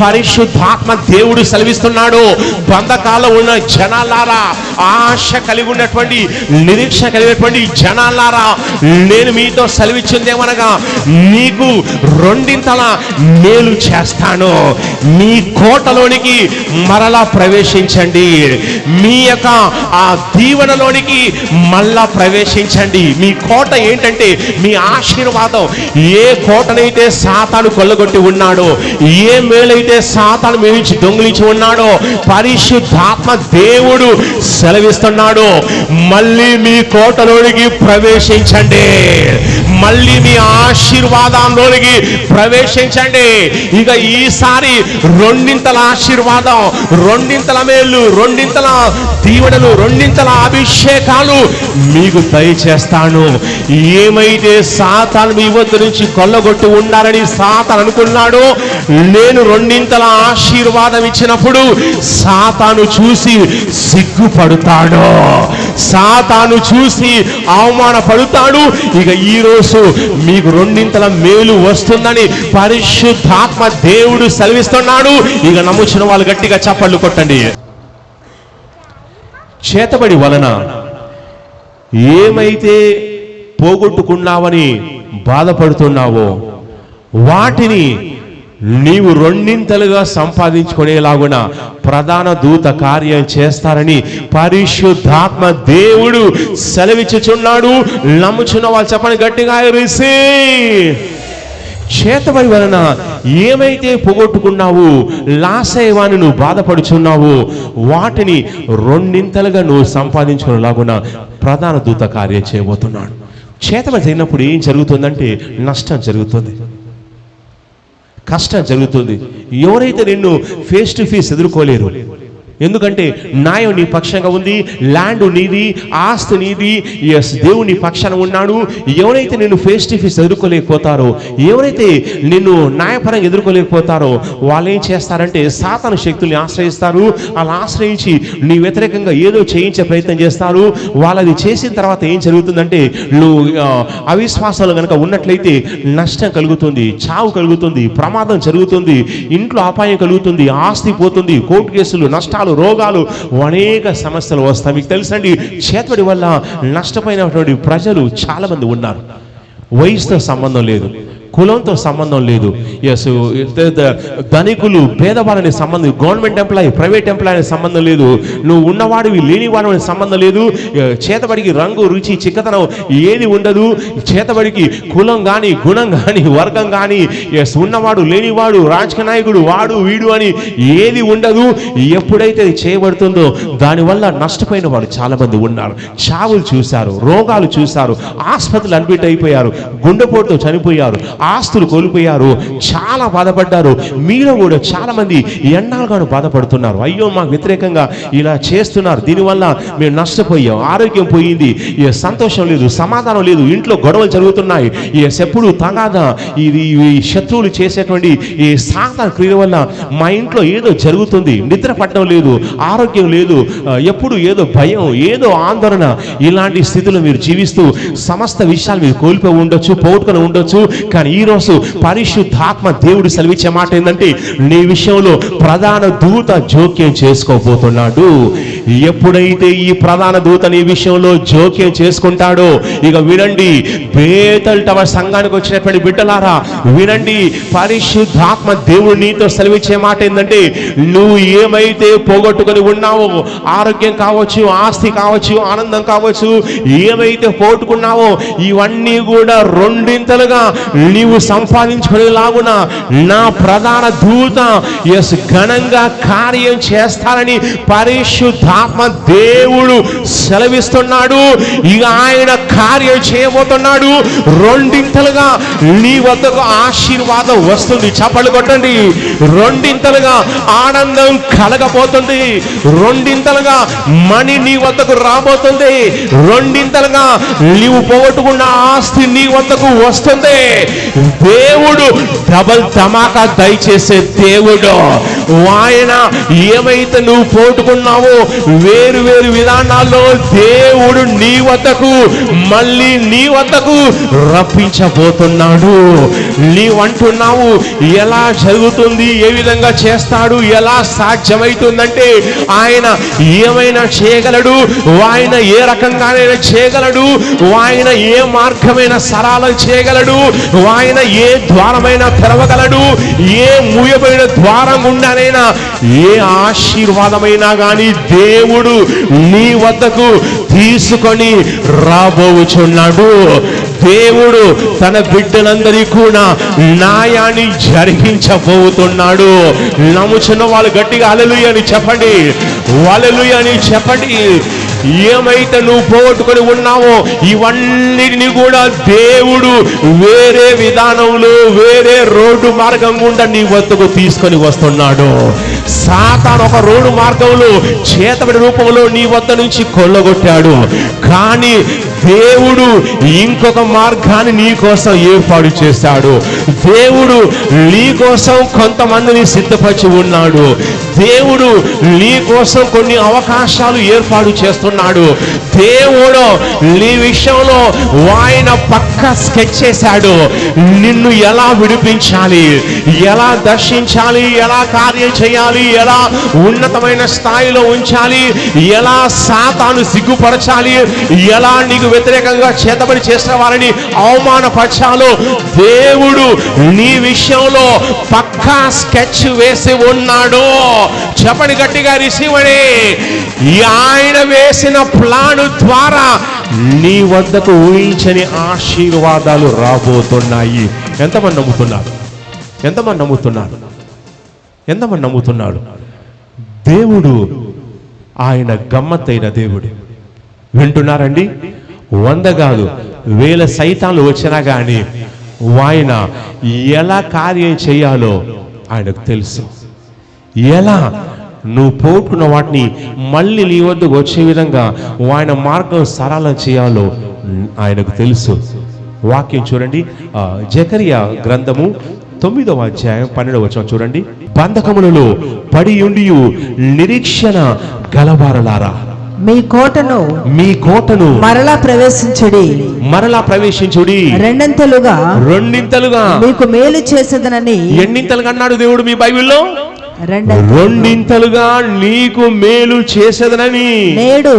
పరిశుద్ధాత్మ దేవుడు సెలవిస్తున్నాడు, బంధకాల్లో ఉన్న జనాలారా, ఆశ కలిగి ఉన్నటువంటి, నిరీక్షణ కలిగినటువంటి జనాలారా, నేను మీతో సెలవిచ్చిందేమనగా నీకు రెండింతల మేలు చేస్తాను. మీ కోటలోనికి మరలా ప్రవేశించండి, మీ యొక్క ఆ దీవెనలోనికి మళ్ళా ప్రవేశించండి. మీ కోట ఏంటంటే మీ ఆశీర్వాదం. ఏ కోటనైతే సాతాను కొల్లగొట్టి ఉన్నాడో, ఏ మేలైతే సాతాను మీ నుంచి దొంగిలించి ఉన్నాడో, పరిశుద్ధాత్మ దేవుడు సెలవిస్తున్నాడు, మళ్ళీ మీ కోటలోనికి ప్రవేశించండి, మళ్ళీ మీ ఆశీర్వాదంలోనికి ప్రవేశించండి. ఇక ఈసారి రెండింతల ఆశీర్వాదం, రెండింతల మేలు, రెండింతల దీవెనలు, రెండింతల అభిషేకాలు మీకు దయచేస్తాను. ఏమైతే సాతాను మీ వద్ద నుంచి కొల్లగొట్టి ఉండాలని సాతాను అనుకున్నాడో, నేను రెండింతల ఆశీర్వాదం ఇచ్చినప్పుడు సాతాను చూసి సిగ్గుపడతాడు, సాతాను చూసి అవమానపడతాడు. ఇక ఈరోజు మీకు రెండింతల మేలు వస్తుందని పరిశుద్ధాత్మ దేవుడు సెలవిస్తున్నాడు. ఇక నమ్ముచిన వాళ్ళు గట్టిగా చప్పట్లు కొట్టండి. చేతబడి వలన ఏమైతే పోగొట్టుకున్నావని బాధపడుతున్నావో వాటిని నీవు రెండింతలుగా సంపాదించుకునేలాగున ప్రధాన దూత కార్యం చేస్తారని పరిశుద్ధాత్మ దేవుడు సెలవిచ్చుచున్నాడు. నమ్ముచున్న వాళ్ళు చెప్పండి గట్టిగా, చేతబడి వలన ఏమైతే పోగొట్టుకున్నావు, లాసైవాని నువ్వు బాధపడుచున్నావు, వాటిని రెండింతలుగా నువ్వు సంపాదించుకునేలాగున ప్రధాన దూత కార్యం చేయబోతున్నాడు. చేతబడి జరిగినప్పుడు ఏం జరుగుతుందంటే నష్టం జరుగుతుంది, కష్టం జరుగుతుంది. ఎవరైతే నిన్ను ఫేస్ టు ఫేస్ ఎదుర్కోలేరు, ఎందుకంటే న్యాయం నీ పక్షంగా ఉంది, ల్యాండ్ నీది, ఆస్తి నీది, ఎస్ దేవుని పక్షాన ఉన్నాడు. ఎవరైతే నిన్ను ఫేస్ టు ఫేస్ ఎదుర్కోలేకపోతారో, ఎవరైతే నిన్ను న్యాయపరంగా ఎదుర్కోలేకపోతారో వాళ్ళు ఏం చేస్తారంటే సాతాను శక్తుల్ని ఆశ్రయిస్తారు. అలా ఆశ్రయించి నీ వ్యతిరేకంగా ఏదో చేయించే ప్రయత్నం చేస్తారు. వాళ్ళది చేసిన తర్వాత ఏం జరుగుతుందంటే, నువ్వు అవిశ్వాసాలు కనుక ఉన్నట్లయితే నష్టం కలుగుతుంది, చావు కలుగుతుంది, ప్రమాదం జరుగుతుంది, ఇంట్లో అపాయం కలుగుతుంది, ఆస్తి పోతుంది, కోర్టు కేసులు, నష్టాలు, రోగాలు, అనేక సమస్యలు వస్తాయి. మీకు తెలుసండి, చేతబడి వల్ల నష్టపోయినటువంటి ప్రజలు చాలా మంది ఉన్నారు. వయసుతో సంబంధం లేదు, కులంతో సంబంధం లేదు, ఎస్ ధనికులు పేదవాళ్ళని సంబంధం, గవర్నమెంట్ ఎంప్లాయీ ప్రైవేట్ ఎంప్లాయీ అనే సంబంధం లేదు, నువ్వు ఉన్నవాడివి లేనివాడు అనే సంబంధం లేదు. చేతబడికి రంగు, రుచి, చిక్కతనం ఏది ఉండదు. చేతబడికి కులం కానీ, గుణం కానీ, వర్గం కానీ, ఎస్ ఉన్నవాడు లేనివాడు, రాజకీయ నాయకుడు వాడు వీడు అని ఏది ఉండదు. ఎప్పుడైతే చేయబడుతుందో దానివల్ల నష్టపోయిన వాడు చాలా మంది ఉన్నారు. చావులు చూశారు, రోగాలు చూశారు, ఆసుపత్రులు అడ్మిట్ అయిపోయారు, గుండెపోటుతో చనిపోయారు, ఆస్తులు కోల్పోయారు, చాలా బాధపడ్డారు. మీలో కూడా చాలా మంది ఎన్నాళ్ళుగాను బాధపడుతున్నారు. అయ్యో మాకు వ్యతిరేకంగా ఇలా చేస్తున్నారు, దీనివల్ల మేము నష్టపోయాం, ఆరోగ్యం పోయింది, సంతోషం లేదు, సమాధానం లేదు, ఇంట్లో గొడవలు జరుగుతున్నాయి, ఎప్పుడు తగాదా, ఇది శత్రువులు చేసేటువంటి ఈ సాతాను క్రియ వల్ల మా ఇంట్లో ఏదో జరుగుతుంది, నిద్ర పట్టడం లేదు, ఆరోగ్యం లేదు, ఎప్పుడు ఏదో భయం, ఏదో ఆందోళన, ఇలాంటి స్థితిలో మీరు జీవిస్తూ సమస్త విషయాలు మీరు కోల్పోయి ఉండొచ్చు, పోగొట్టుకొని ఉండొచ్చు. కానీ ఈరోజు పరిశుద్ధాత్మ దేవుడు సెలవిచ్చే మాట ఏంటంటే, నీ విషయంలో ప్రధాన దూత జోక్యం చేసుకోబోతున్నాడు. ఎప్పుడైతే ఈ ప్రధాన దూత నీ విషయంలో జోక్యం చేసుకుంటాడో, ఇక వినండి, బేతల్ టవర్ సంఘానికి వచ్చినటువంటి బిడ్డలారా వినండి, పరిశుద్ధాత్మ దేవుడు నీతో సెలవిచ్చే మాట ఏంటంటే, నువ్వు ఏమైతే పోగొట్టుకొని ఉన్నావో, ఆరోగ్యం కావచ్చు, ఆస్తి కావచ్చు, ఆనందం కావచ్చు, ఏమైతే పోగొట్టుకున్నావో ఇవన్నీ కూడా రెండింతలుగా నీవు సంపాదించుకునేలాగున నా ప్రధాన దూత ఎస్ ఘనంగా కార్యం చేస్తానని పరిశుద్ధాత్మ దేవుడు సెలవిస్తున్నాడు. ఇక ఆయన కార్యం చేయబోతున్నాడు. రెండింతలుగా నీ వద్దకు ఆశీర్వాదం వస్తుంది. చప్పట్లు కొట్టండి. రెండింతలుగా ఆనందం కలగబోతుంది, రెండింతలుగా మణి నీ వద్దకు రాబోతుంది, రెండింతలుగా నీవు పోగొట్టుకున్న ఆస్తి నీ వద్దకు వస్తుంది. దేవుడు డబల్ ధమాకా దయచేసే దేవుడు. ఆయన ఏమైతే నువ్వు పోగొట్టుకున్నావో వేరు వేరు విధానాల్లో దేవుడు నీ వద్దకు మళ్ళీ నీ వద్దకు రప్పించబోతున్నాడు. నీవంటున్నావు ఎలా జరుగుతుంది, ఏ విధంగా చేస్తాడు, ఎలా సాధ్యమవుతుందంటే ఆయన ఏమైనా చేయగలడు, ఆయన ఏ రకంగానైనా చేయగలడు, ఆయన ఏ మార్గమైన సరళం చేయగలడు, ఆయన ఏ ద్వారమైనా తెరవగలడు, ఏ మూయబడిన ద్వారం గుండానైనా ఏ ఆశీర్వాదమైనా గాని దేవుడు నీ వద్దకు తీసుకొని రాబోచున్నాడు. దేవుడు తన బిడ్డలందరికీ కూడా న్యాయాన్ని జరిగించబోతున్నాడు. నమ్ముచున్న వాళ్ళు గట్టిగా హల్లెలూయా అని చెప్పండి, హల్లెలూయా అని చెప్పండి. ఏమైతే నువ్వు పోగొట్టుకొని ఉన్నావో ఇవన్నిటిని కూడా దేవుడు వేరే విధానంలో వేరే రోడ్డు మార్గం గుండా నీ వద్దకు తీసుకొని వస్తున్నాడు. సాతాను ఒక రోడ్డు మార్గంలో చేతబడి రూపంలో నీ వద్ద నుంచి కొల్లగొట్టాడు, కానీ దేవుడు ఇంకొక మార్గాన్ని నీ కోసం ఏర్పాటు చేశాడు. దేవుడు నీ కోసం కొంతమందిని సిద్ధపరిచి ఉన్నాడు. దేవుడు నీ కోసం కొన్ని అవకాశాలు ఏర్పాటు చేస్తున్నాడు. దేవుడు నీ విషయంలో ఆయన పక్క స్కెచ్ చేశాడు. నిన్ను ఎలా విడిపించాలి, ఎలా దర్శించాలి, ఎలా కార్యం చేయాలి, ఎలా ఉన్నతమైన స్థాయిలో ఉంచాలి, ఎలా సాతాను సిగ్గుపరచాలి, ఎలా నీకు వ్యతిరేకంగా చేతబడి చేసిన వారిని అవమానపరచాలో దేవుడు నీ విషయంలో పక్కా స్కెచ్ వేసి ఉన్నాడు. చెప్పని గట్టిగా రిసీవ్ అని. ఆయన వేసిన ప్లాన్ ద్వారా నీ వద్దకు ఊహించని ఆశీర్వాదాలు రాబోతున్నాయి. ఎంతమంది నమ్ముతున్నారు? ఎంతమంది నమ్ముతున్నారు? ఎంతమంది నమ్ముతున్నారు? దేవుడు ఆయన గమ్మత్తైన దేవుడు. వింటున్నారండి? 100 కాదు 1000 సైతాన్లు వచ్చినా కానీ ఆయన ఎలా కార్యం చేయాలో ఆయనకు తెలుసు. ఎలా నువ్వు పోగొట్టుకున్న వాటిని మళ్ళీ నీ వద్దకు వచ్చే విధంగా ఆయన మార్గం సరళం చేయాలో ఆయనకు తెలుసు. వాక్యం చూడండి, జకరియా గ్రంథము 9వ అధ్యాయం 12వ వచనం చూడండి. బంధకములలో పడి ఉండి నిరీక్షణ గలవారలారా, మీ కోటను మరలా ప్రవేశించుడి, రెండింతలుగా మీకు మేలు చేసేదనని. ఎన్నింతలుగా అన్నాడు దేవుడు మీ బైబిల్లో? రెండింతలుగా నీకు మేలు చేసేదనని నేడు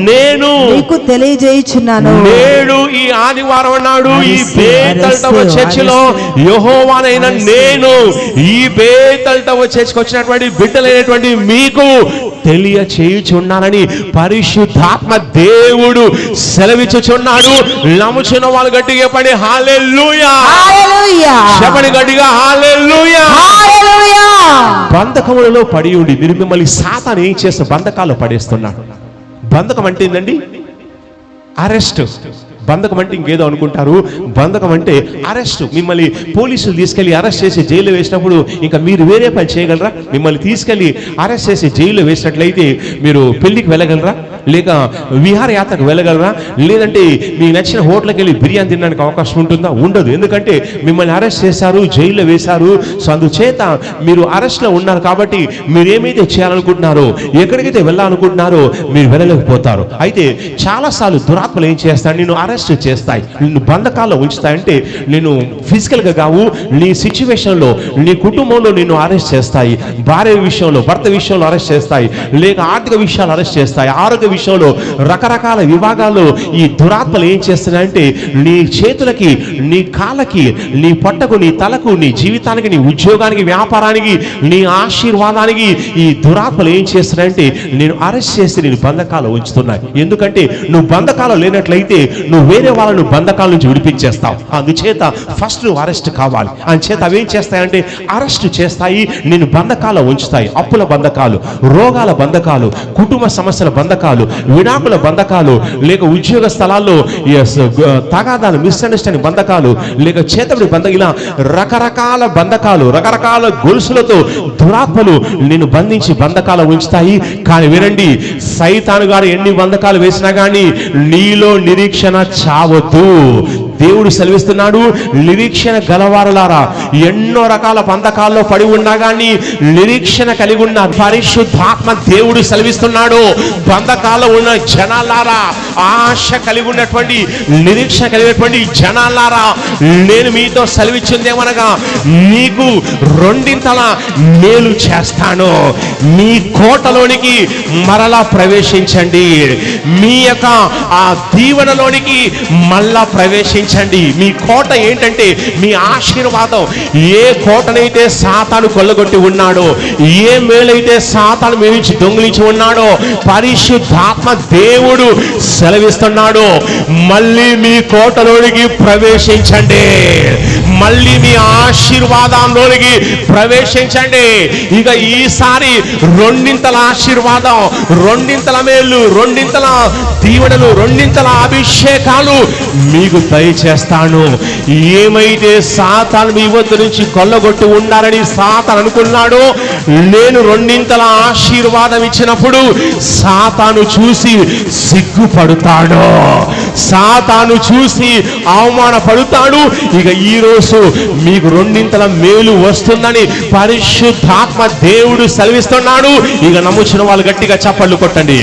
నేను నీకు తెలియజేయుచున్నాను. నేడు ఈ ఆదివారం అన్నాడు ఈ బేతల్టవ చర్చిలో యెహోవానైన నేను ఈ బేతల్టవ చర్చికి వచ్చినటువంటి బిడ్డలైనటువంటి మీకు తెలియచేయుచున్నానని పరిశుద్ధాత్మ దేవుడు సెలవిచ్చుచున్నాడు. నమ్ముచున్న వాళ్ళు గట్టిగా చెప్పండి హల్లెలూయా, చెప్పండి గట్టిగా హల్లెలూయా. బంధకములలో పడి ఉండి మీరు మిమ్మల్ని సాతాను ఏం చేస్తే బంధకాల్లో పడేస్తున్నాడు. బంధకం అంటే ఏంటండి? అరెస్ట్. బంధకం అంటే ఇంకేదో అనుకుంటారు. బంధకం అంటే అరెస్ట్. మిమ్మల్ని పోలీసులు తీసుకెళ్లి అరెస్ట్ చేసి జైల్లో వేసినప్పుడు ఇంకా మీరు వేరే పని చేయగలరా? మిమ్మల్ని తీసుకెళ్లి అరెస్ట్ చేసి జైల్లో వేసినట్లయితే మీరు పెళ్లికి వెళ్ళగలరా? లేక విహారయాత్రకు వెళ్ళగలరా? లేదంటే మీకు నచ్చిన హోటల్కి వెళ్ళి బిర్యానీ తినడానికి అవకాశం ఉంటుందా? ఉండదు. ఎందుకంటే మిమ్మల్ని అరెస్ట్ చేశారు, జైల్లో వేశారు. సో అందుచేత మీరు అరెస్ట్లో ఉన్నారు కాబట్టి మీరు ఏమైతే చేయాలనుకుంటున్నారో, ఎక్కడికైతే వెళ్ళాలనుకుంటున్నారో మీరు వెళ్ళలేకపోతారు. అయితే చాలాసార్లు దురాత్మలు ఏం చేస్తాడు? నేను అరెస్ట్ చేస్తాయి, నిన్ను బంధకాల్లో ఉంచుతాయంటే నేను ఫిజికల్గా కావు, నీ సిచ్యువేషన్లో నీ కుటుంబంలో నిన్ను అరెస్ట్ చేస్తాయి. భార్య విషయంలో, భర్త విషయంలో అరెస్ట్ చేస్తాయి, లేక ఆర్థిక విషయాలు అరెస్ట్ చేస్తాయి, ఆరోగ్య విషయంలో రకరకాల విభాగాల్లో ఈ దురాత్మలు ఏం చేస్తున్నాయంటే నీ చేతులకి, నీ కాళ్ళకి, నీ పొట్టకు, నీ తలకు, నీ జీవితానికి, నీ ఉద్యోగానికి, వ్యాపారానికి, నీ ఆశీర్వాదానికి ఈ దురాత్మలు ఏం చేస్తున్నాయంటే నేను అరెస్ట్ చేసి నేను బంధకాల్లో ఉంచుతున్నాయి. ఎందుకంటే నువ్వు బంధకాల్లో లేనట్లయితే నువ్వు వేరే వాళ్ళను బంధకాల నుంచి విడిపించేస్తావు. అందుచేత ఫస్ట్ నువ్వు అరెస్ట్ కావాలి. అందుచేత అవేం చేస్తాయంటే అరెస్ట్ చేస్తాయి, నేను బంధకాల్లో ఉంచుతాయి. అప్పుల బంధకాలు, రోగాల బంధకాలు, కుటుంబ సమస్యల బంధకాలు, విడాకుల బంధకాలు, లేక ఉద్యోగ స్థలాల్లో తగాదాలు, మిస్అండర్స్టాండింగ్ బంధకాలు, లేక చేతబడి ఇలా రకరకాల బంధకాలు, రకరకాల గొలుసులతో దురాత్మలు నిన్ను బంధించి బంధకాలు ఉంచుతాయి. కానీ వినండి, సైతాను గారు ఎన్ని బంధకాలు వేసినా కానీ నీలో నిరీక్షణ చావద్దు. దేవుడు సెలవిస్తున్నాడు, నిరీక్షణ గలవారులారా, ఎన్నో రకాల బంధకాల్లో పడి ఉన్నా కానీ నిరీక్షణ కలిగి ఉన్న పరిశుద్ధాత్మ దేవుడు సెలవిస్తున్నాడు, బంధకాల్లో ఉన్న జనాలారా, ఆశ కలిగి ఉన్నటువంటి నిరీక్షణ కలిగినటువంటి జనాలారా, నేను మీతో సెలవిచ్చిందేమనగా నీకు రెండింతల మేలు చేస్తాను. మీ కోటలోనికి మరలా ప్రవేశించండి, మీ యొక్క ఆ దీవెనలోనికి మళ్ళా ప్రవేశించండి. మీ కోట ఏంటంటే మీ ఆశీర్వాదం. ఏ కోటనైతే సాతాను కొల్లగొట్టి ఉన్నాడో, ఏ మేలైతే సాతాను మీ నుంచి దొంగిలించి ఉన్నాడో, పరిశుద్ధాత్మ దేవుడు సెలవిస్తున్నాడు, మళ్ళీ మీ కోటలోనికి ప్రవేశించండి, మళ్ళీ మీ ఆశీర్వాదంలోనికి ప్రవేశించండి. ఇక ఈసారి రెండింతల ఆశీర్వాదం, రెండింతల మేలు, రెండింతల దీవెనలు, రెండింతల అభిషేకాలు మీకు దయచేస్తాను. ఏమైతే సాతాను మీ వద్ద నుంచి కొల్లగొట్టి ఉన్నారని సాతాను అనుకున్నాడో, నేను రెండింతల ఆశీర్వాదం ఇచ్చినప్పుడు సాతాను చూసి సిగ్గుపడతాడు, సాతాను చూసి అవమానపడతాడు. ఇక ఈరోజు మీకు రెండింతల మేలు వస్తుందని పరిశుద్ధాత్మ దేవుడు సెలవిస్తున్నాడు. ఇక నమ్ముచిన వాళ్ళు గట్టిగా చప్పట్లు కొట్టండి.